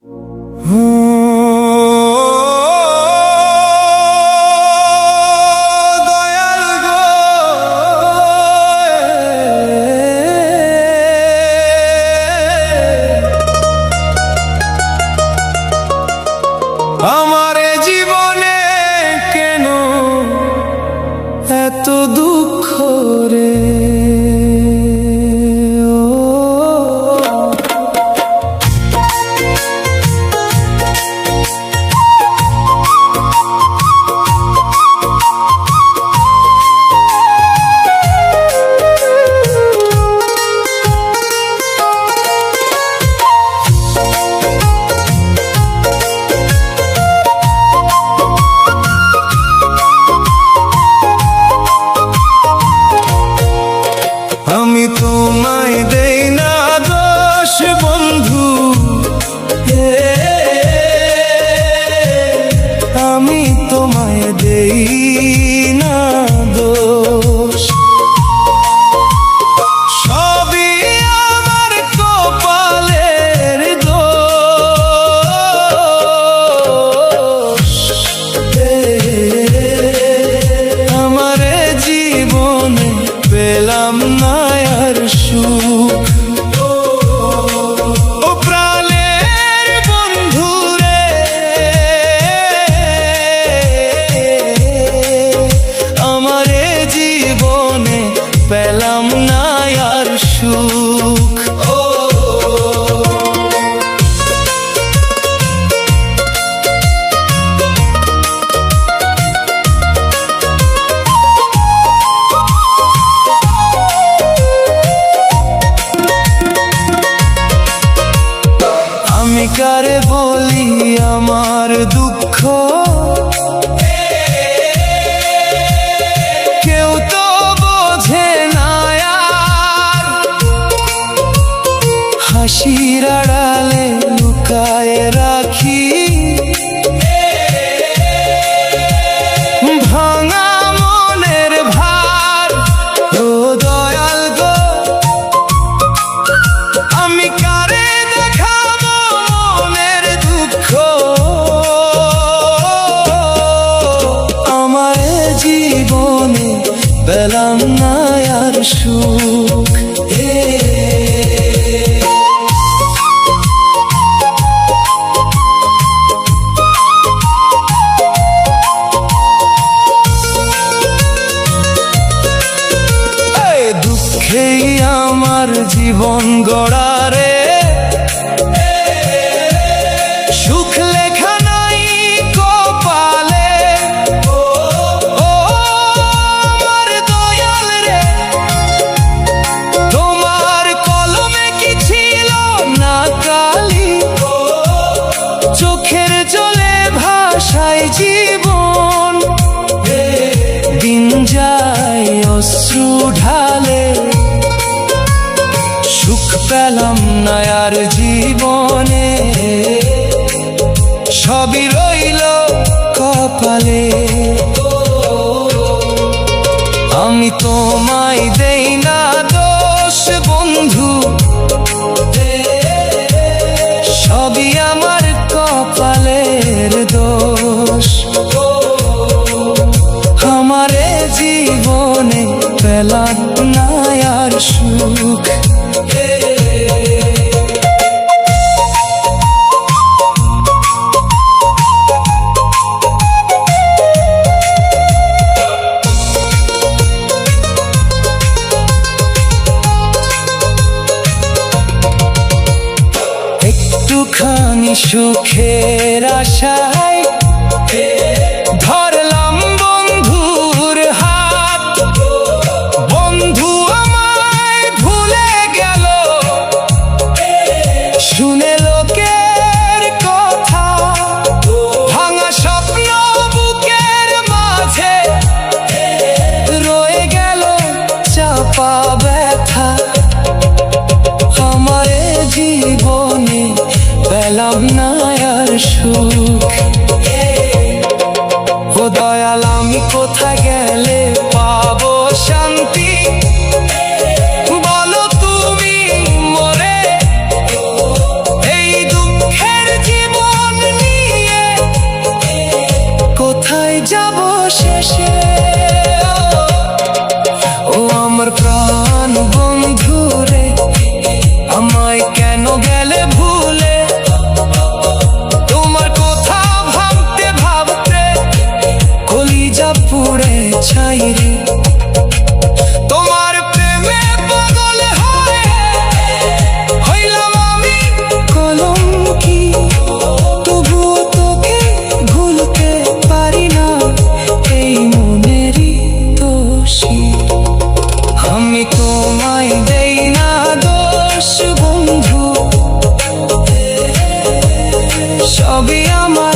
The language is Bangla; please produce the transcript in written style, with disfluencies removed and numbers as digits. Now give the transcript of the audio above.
আমার জীবনে কেন এত দুঃখ রে? আমি তোমায় দেই না দোষ বন্ধু, আমি তোমায় দেই না দোষ। সবই আমার কপালের দোষ। আমার জীবনে পেলাম না আর সুখ। ও প্রাণের বন্ধু রে, আমার জীবনে পেলাম না আর সুখ। আমি কারে বলি আমার দুঃখ, কেউ তো বোঝে না আর। হাসির আড়ালে লুকায় রাখি ভাঙা মনের ভার। ও দয়াল গো, আমি কারে দেখাবো মনের দুঃখ? আমার জীবনে পেলাম না আর সুখ। দুঃখেই আমার জীবন গড়া রে, সুখ লেখা নাই কপালে। ও আমার দয়াল রে, তোমার কলমে কি ছিল না কালি? চোখের জলে ভাসায় জীবন, দিন যায় অশ্রু ঢালে। সুখ পেলাম না আর জীবনে, সবই রইল কপালে। আমি তোমায় দেই না দোষ বন্ধু, সবই আমার কপালের দোষ। আমার জীবনে পেলাম না আর সুখ। একটুখানি সুখের আশায় ধরলাম বন্ধুর হাত। বন্ধু আমায় ভুলে গেল, শুনে লোকের কথা। ভাঙা স্বপ্ন বুকের মাঝে রয়ে গেল চাপা ব্যথা। আমার জীবনে পেলাম না আর সুখ। ও দয়াল, আমি কোথায় গেলে পাবো শান্তি? বলো তুমি মোরে, এই দুঃখের সবই আমার